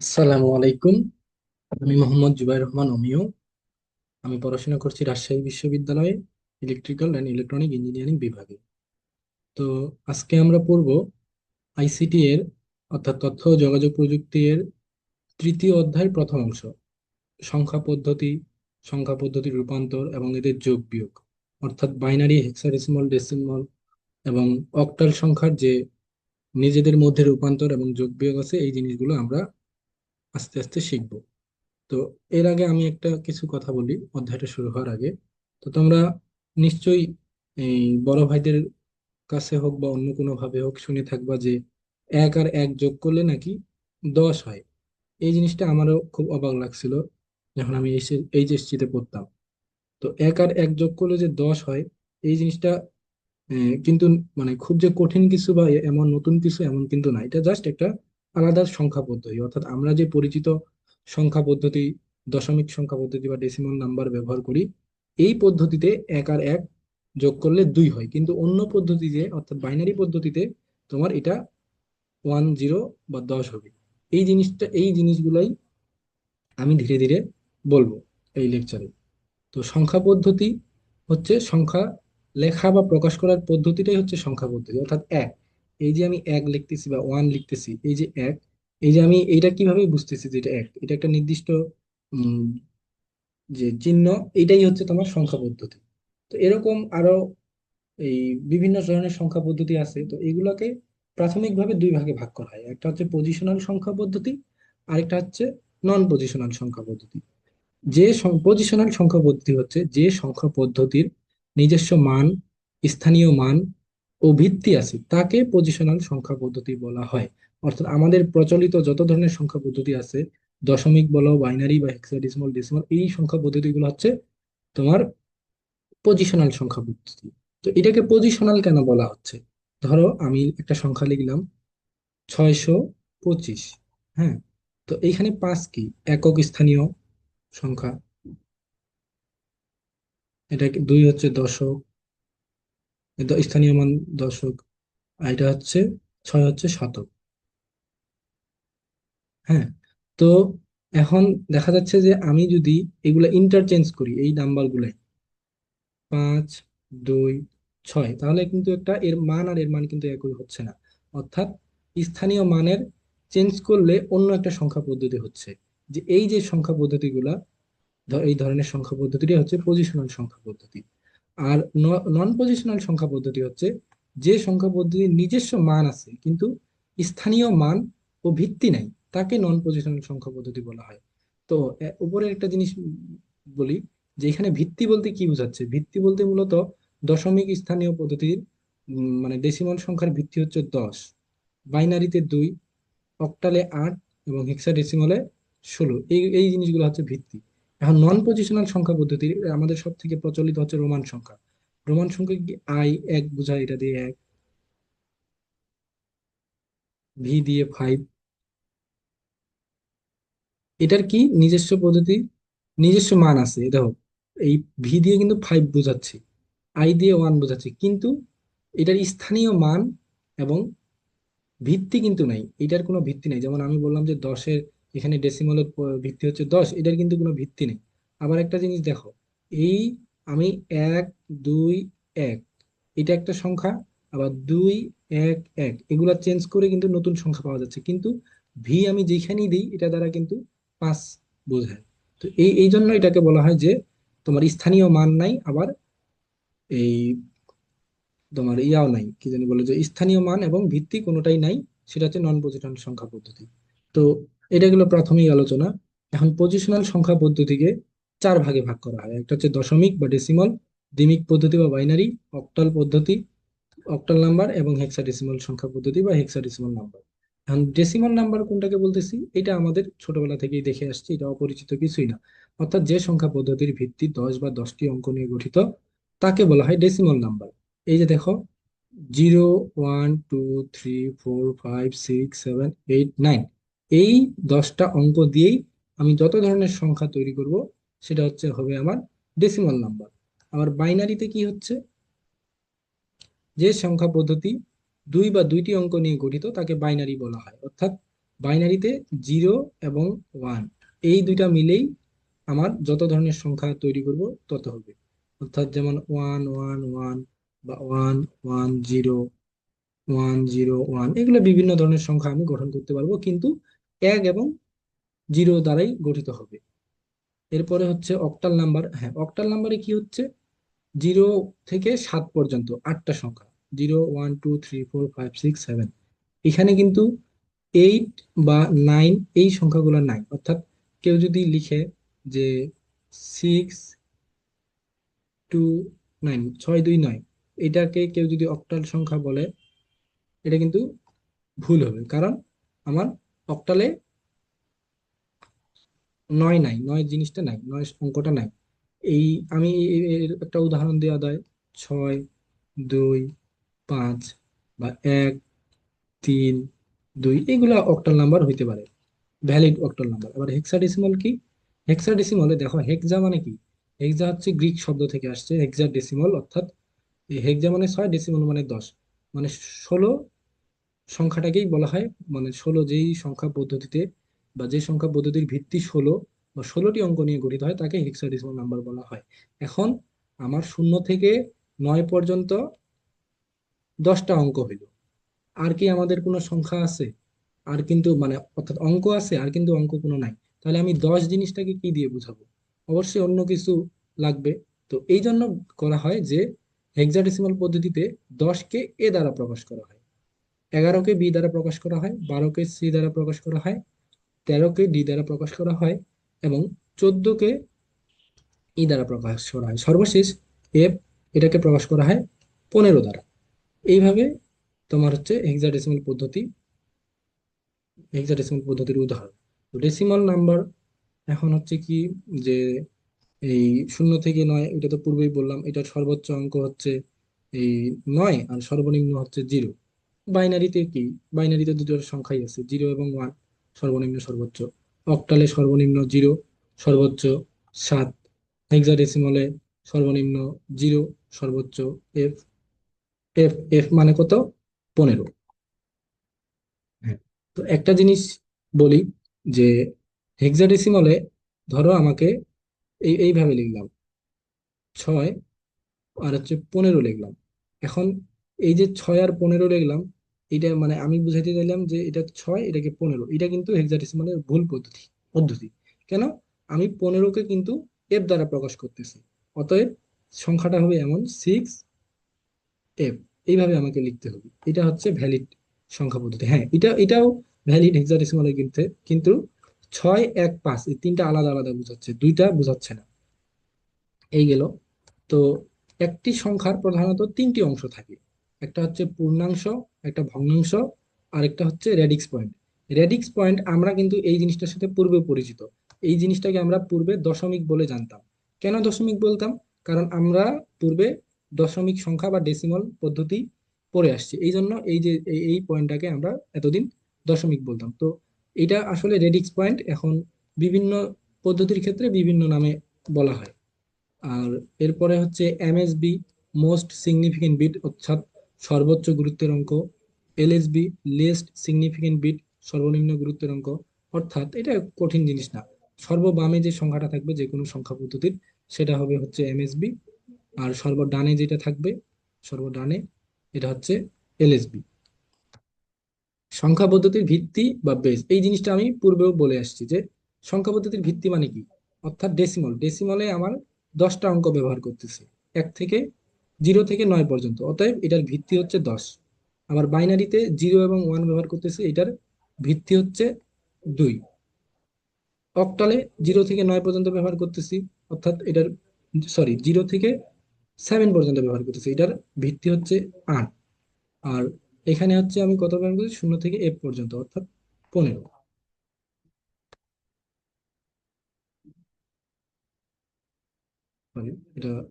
আসসালামু আলাইকুম। আমি মোহাম্মদ জুবাইর রহমান অমিয়। আমি পড়াশোনা করছি রাজশাহী বিশ্ববিদ্যালয়ে ইলেকট্রিক্যাল অ্যান্ড ইলেকট্রনিক ইঞ্জিনিয়ারিং বিভাগে। তো আজকে আমরা পড়ব আইসিটি এর অর্থাৎ তথ্য ও যোগাযোগ প্রযুক্তি এর তৃতীয় অধ্যায়ের প্রথম অংশ, সংখ্যা পদ্ধতি, সংখ্যা পদ্ধতির রূপান্তর এবং এদের যোগ বিয়োগ, অর্থাৎ বাইনারি, হেক্সাডেসিমাল, ডেসিমাল এবং অক্টাল সংখ্যার যে নিজেদের মধ্যে রূপান্তর এবং যোগ বিয়োগ আছে, এই জিনিসগুলো আমরা আস্তে আস্তে শিখব। তো এর আগে আমি একটা কিছু কথা বলি অধ্যায়টা শুরু হওয়ার আগে। তো তোমরা নিশ্চয়ই এই বড় ভাইদের কাছে হোক বা অন্য কোনো ভাবে হোক শুনে থাকবা যে 1 আর 1 যোগ করলে নাকি 10 হয়। এই জিনিসটা আমারও খুব অবাক লাগছিল যখন আমি এইচএসসি তে পড়তাম। তো 1 আর 1 যোগ করলে যে 10 হয়, এই জিনিসটা কিন্তু মানে খুব যে কঠিন কিছু বা এমন নতুন কিছু এমন কিন্তু না, এটা জাস্ট একটা আলাদা সংখ্যা পদ্ধতি। অর্থাৎ আমরা যে পরিচিত সংখ্যা পদ্ধতি, দশমিক সংখ্যা পদ্ধতি বা ডেসিমাল নাম্বার ব্যবহার করি, এই পদ্ধতিতে 1 আর 1 যোগ করলে 2 হয়, কিন্তু অন্য পদ্ধতিতে অর্থাৎ বাইনারি পদ্ধতিতে তোমার এটা 10 বা 10 হবে। এই জিনিসগুলাই আমি ধীরে ধীরে বলবো এই লেকচারে। তো সংখ্যা পদ্ধতি হচ্ছে সংখ্যা লেখা বা প্রকাশ করার পদ্ধতিটাই হচ্ছে সংখ্যা পদ্ধতি, অর্থাৎ এক। এই যে আমি 1 লিখতেছি বা 1 লিখতেছি, এই যে এক, এই যে আমি এইটা কিভাবে বুঝতেছি যে এটা এক, এটা একটা নির্দিষ্ট উম, যে চিহ্ন, এটাই হচ্ছে তোমার সংখ্যা পদ্ধতি। তো এরকম আরো এই বিভিন্ন ধরনের সংখ্যা পদ্ধতি আছে। তো এগুলোকে প্রাথমিকভাবে দুই ভাগে ভাগ করা হয়, একটা হচ্ছে পজিশনাল সংখ্যা পদ্ধতি, আরেকটা হচ্ছে নন পজিশনাল সংখ্যা পদ্ধতি। যে পজিশনাল সংখ্যা পদ্ধতি হচ্ছে যে সংখ্যা পদ্ধতির নিজস্ব মান, স্থানীয় মান ও ভিত্তি আছে, তাকে পজিশনাল সংখ্যা পদ্ধতি বলা হয়। অর্থাৎ আমাদের প্রচলিত যত ধরনের সংখ্যা পদ্ধতি আছে, দশমিক বলো, বাইনারি বা হেক্সাডেসিমাল, ডেসিমাল, এই সংখ্যা পদ্ধতিগুলো হচ্ছে তোমার পজিশনাল সংখ্যা পদ্ধতি। তো এটাকে পজিশনাল কেন বলা হচ্ছে? ধরো আমি একটা সংখ্যা লিখলাম 625। হ্যাঁ, তো এইখানে 5 কি একক স্থানীয় সংখ্যা, এটা 2 হচ্ছে দশক, স্থানীয় মান দশক, আর এটা হচ্ছে 6 হচ্ছে শতক। হ্যাঁ, তো এখন দেখা যাচ্ছে যে আমি যদি এগুলা ইন্টারচেঞ্জ করি, এই নাম্বার গুলাই 5, 2, 6, তাহলে কিন্তু একটা এর মান আর এর মান কিন্তু একই হচ্ছে না। অর্থাৎ স্থানীয় মানের চেঞ্জ করলে অন্য একটা সংখ্যা পদ্ধতি হচ্ছে। যে এই যে সংখ্যা পদ্ধতিগুলা, এই ধরনের সংখ্যা পদ্ধতিটি হচ্ছে পজিশনাল সংখ্যা পদ্ধতি। আর নন পজিশনাল সংখ্যা পদ্ধতি হচ্ছে যে সংখ্যা পদ্ধতির নিজস্ব মান আছে কিন্তু স্থানীয় মান ও ভিত্তি নাই, তাকে নন পজিশনাল সংখ্যা পদ্ধতি বলা হয়। তো উপরের একটা জিনিস বলি, যে এখানে ভিত্তি বলতে কি বোঝাচ্ছে। ভিত্তি বলতে মূলত দশমিক স্থানীয় পদ্ধতির মানে ডেসিমাল সংখ্যার ভিত্তি হচ্ছে 10, বাইনারিতে 2, অক্টালে 8 এবং হেক্সাডেসিমালে 16। এই এই জিনিসগুলো হচ্ছে ভিত্তি। এখন নন পজিশনাল সংখ্যা পদ্ধতির আমাদের সব থেকে প্রচলিত হচ্ছে রোমান সংখ্যা। রোমান সংখ্যা কি আই, 1 বোঝায়, এটা দিয়ে 1, ভি দিয়ে 5। এটার কি নিজস্ব পদ্ধতি, নিজস্ব মান আছে, দেখো এই ভি দিয়ে কিন্তু 5 বোঝাচ্ছি, আই দিয়ে 1 বোঝাচ্ছি, কিন্তু এটার স্থানীয় মান এবং ভিত্তি কিন্তু নাই। এটার কোনো ভিত্তি নাই। যেমন আমি বললাম যে 10-এর এখানে ডেসিমালের ভিত্তি হচ্ছে 10, এটার কিন্তু কোনো ভিত্তি নেই। আবার একটা জিনিস দেখো, এই আমি 1, 2, 1, এটা একটা সংখ্যা, আবার 2, 1, 1, এগুলা চেঞ্জ করে কিন্তু নতুন সংখ্যা পাওয়া যাচ্ছে, কিন্তু ভি আমি যেখানেই দিই এটা দ্বারা কিন্তু 5 বোঝায়। তো এই এই জন্য এটাকে বলা হয় যে তোমার স্থানীয় মান নাই, আবার এই তোমার ইয়াও নাই, কি জানি বলে, যে স্থানীয় মান এবং ভিত্তি কোনোটাই নাই, সেটা হচ্ছে নন পজিশনাল সংখ্যা পদ্ধতি। তো এটা গেলো প্রাথমিক আলোচনা। এখন পজিশনাল সংখ্যা পদ্ধতিকে 4 ভাগে ভাগ করা হয়। একটা হচ্ছে দশমিক বা ডেসিমাল, দ্বিমিক পদ্ধতি বা বাইনারি, অক্টাল পদ্ধতি, অক্টাল নাম্বার, এবং হেক্সাডেসিমাল সংখ্যা পদ্ধতি বা হেক্সাডেসিমাল নাম্বার। এখন ডেসিমাল নাম্বার কোনটাকে বলতেছি, এটা আমাদের ছোটবেলা থেকেই দেখে আসছি, এটা অপরিচিত কিছুই না। অর্থাৎ যে সংখ্যা পদ্ধতির ভিত্তি 10 বা 10টি অঙ্ক নিয়ে গঠিত, তাকে বলা হয় ডেসিমাল নাম্বার। এই যে দেখো, 0, 1, 2, 3, 4, 5, 6, 7, 8, 9, এই 10টা অঙ্ক দিয়েই আমি যত ধরনের সংখ্যা তৈরি করব, সেটা হচ্ছে হবে আমার ডেসিমাল নাম্বার। আবার বাইনারিতে কি হচ্ছে, যে সংখ্যা পদ্ধতি 2 বা 2টি অঙ্ক নিয়ে গঠিত, তাকে বাইনারি বলা হয়। অর্থাৎ বাইনারিতে 0 এবং 1, এই দুইটা মিলেই আমার যত ধরনের সংখ্যা তৈরি করব তত হবে। অর্থাৎ যেমন 1 1 1, বা 1 1 0 1 0 1, এগুলো বিভিন্ন ধরনের সংখ্যা আমি গঠন করতে পারবো, কিন্তু 1 এবং 0 দ্বারাই গঠিত হবে। এরপরে হচ্ছে অক্টাল নাম্বার। হ্যাঁ, অক্টাল নাম্বারে কি হচ্ছে, 0 থেকে 7 পর্যন্ত 8টা সংখ্যা, 0 1 2 3 4 5 6 7। এখানে কিন্তু 8 বা 9 এই সংখ্যাগুলো নাই। অর্থাৎ কেউ যদি লিখে যে 6 2 9, 6 2 9, এটাকে কেউ যদি অক্টাল সংখ্যা বলে, এটা কিন্তু ভুল হবে। কারণ আমার অক্টালে 9 নাই, 9 জিনিসটা নাই, 9 অঙ্কটা নাই। এই আমি এর একটা উদাহরণ দেওয়া যায়, 6 2 5, বা 1 3 2, এগুলা অক্টাল নাম্বার হইতে পারে, ভ্যালিড অক্টাল নাম্বার। আবার হেক্সাডেসিমাল কি? হেক্সাডেসিমালে দেখো, হেক্সা মানে কি? হেক্সা হচ্ছে গ্রিক শব্দ থেকে আসছে, হেক্সা ডেসিমাল। অর্থাৎ এই হেক্সা মানে 6, ডেসিমাল মানে 10, মানে 16 সংখ্যাটাকেই বলা হয়, মানে 16 যেই সংখ্যা পদ্ধতিতে, বা যে সংখ্যা পদ্ধতির ভিত্তি 16 বা 16টি অঙ্ক নিয়ে গঠিত হয়, তাকে হেক্সাডেসিমাল নাম্বার বলা হয়। এখন আমার 0 থেকে 9 পর্যন্ত 10টা অঙ্ক হইল। আর কি আমাদের কোনো সংখ্যা আছে? আর কিন্তু মানে অর্থাৎ অঙ্ক আছে, আর কিন্তু অঙ্ক কোনো নাই। তাহলে আমি 10 জিনিসটাকে কি দিয়ে বুঝাবো? অবশ্যই অন্য কিছু লাগবে। তো এই জন্য করা হয় যে হেক্সাডেসিমাল পদ্ধতিতে 10কে এ দ্বারা প্রকাশ করা হয়, 11কে বি দ্বারা প্রকাশ করা হয়, 12কে সি দ্বারা প্রকাশ করা হয়, 13কে ডি দ্বারা প্রকাশ করা হয়, এবং 14কে ই দ্বারা প্রকাশ করা হয়। সর্বশেষ এফ, এটাকে প্রকাশ করা হয় 15 দ্বারা। এইভাবে তোমার হচ্ছে হেক্সাডেসিমাল পদ্ধতির উদাহরণ। ডেসিমাল নাম্বার এখন হচ্ছে কি, যে এই 0 থেকে 9, এটা তো পূর্বেই বললাম, এটার সর্বোচ্চ অঙ্ক হচ্ছে এই 9, আর সর্বনিম্ন হচ্ছে 0। বাইনারিতে কি, বাইনারিতে দুটো সংখ্যাই আছে, 0 এবং 1, সর্বনিম্ন সর্বোচ্চ। অক্টালে সর্বনিম্ন 0, সর্বোচ্চ 7। হেক্সাডেসিমালে সর্বনিম্ন 0, সর্বোচ্চ এফ। এফ এফ মানে কত? 15। হ্যাঁ, তো একটা জিনিস বলি, যে হেক্সাডেসিমালে ধরো আমাকে এইভাবে লিখলাম, 6 আর হচ্ছে 15 লিখলাম। এখন এই যে 6 আর 15 লিখলাম, এটা মানে আমি বুঝাইতে চাইলাম যে এটা 6, এটাকে 15, এটা কিন্তু হেক্সাডেসিমালের ভুল পদ্ধতি। কেন? আমি 15কে কিন্তু এফ দ্বারা প্রকাশ করতেছি। অতএব সংখ্যাটা হবে এমন 6 এফ। এইভাবে আমাকে লিখতে হবে। এটা হচ্ছে ভ্যালিড সংখ্যা পদ্ধতি। হ্যাঁ, এটাও ভ্যালিড হেক্সাডেসিমালের কিন্তু, কিন্তু 6 1 5 এই তিনটা আলাদা আলাদা বোঝাচ্ছে, দুইটা বোঝাচ্ছে না। এই গেল। তো একটি সংখ্যার প্রধানত 3টি অংশ থাকে, একটা হচ্ছে পূর্ণাংশ, একটা ভগ্নাংশ, আর একটা হচ্ছে রেডিক্স পয়েন্ট। রেডিক্স পয়েন্ট আমরা কিন্তু এই জিনিসটার সাথে পূর্বে পরিচিত। এই জিনিসটাকে আমরা পূর্বে দশমিক বলে জানতাম। কেন দশমিক বলতাম? কারণ আমরা পূর্বে দশমিক সংখ্যা বা ডেসিমাল পদ্ধতি পড়ে আসছি, এই জন্য এই যে এই পয়েন্টটাকে আমরা এতদিন দশমিক বলতাম। তো এটা আসলে রেডিক্স পয়েন্ট। এখন বিভিন্ন পদ্ধতির ক্ষেত্রে বিভিন্ন নামে বলা হয়। আর এরপরে হচ্ছে এমএসবি, মোস্ট সিগনিফিকেন্ট বিট, অর্থাৎ সর্বোচ্চ গুরুত্বের অঙ্ক। এলএসবি, লিস্ট সিগনিফিকেন্ট বিট, সর্বনিম্ন গুরুত্বের অঙ্ক। অর্থাৎ এটা কঠিন জিনিস না, সর্ববামে যে সংখ্যাটা থাকবে যে কোনো সংখ্যা পদ্ধতির, সেটা হবে হচ্ছে এমএসবি। আর সর্বডানে যেটা থাকবে, সর্বডানে, এটা হচ্ছে এলএসবি। সংখ্যা পদ্ধতির ভিত্তি বা বেস, এই জিনিসটা আমি পূর্বেও বলে আসছি যে সংখ্যা পদ্ধতির ভিত্তি মানে কি। অর্থাৎ ডেসিমলে আমার 10টা অঙ্ক ব্যবহার করতেছি, 0 থেকে 9 পর্যন্ত, অতএব এটার ভিত্তি হচ্ছে 10। আবার বাইনারিতে 0 এবং 1 ব্যবহার করতেছি, এটার ভিত্তি হচ্ছে 2। অক্টালে 0 থেকে 9 পর্যন্ত ব্যবহার করতেছি, অর্থাৎ এটার, সরি, 0 থেকে 7 পর্যন্ত ব্যবহার করতেছি, এটার ভিত্তি হচ্ছে 8। আর এখানে হচ্ছে আমি কত ব্যবহার করছি, 0 থেকে F পর্যন্ত, অর্থাৎ 15। সরি, এটা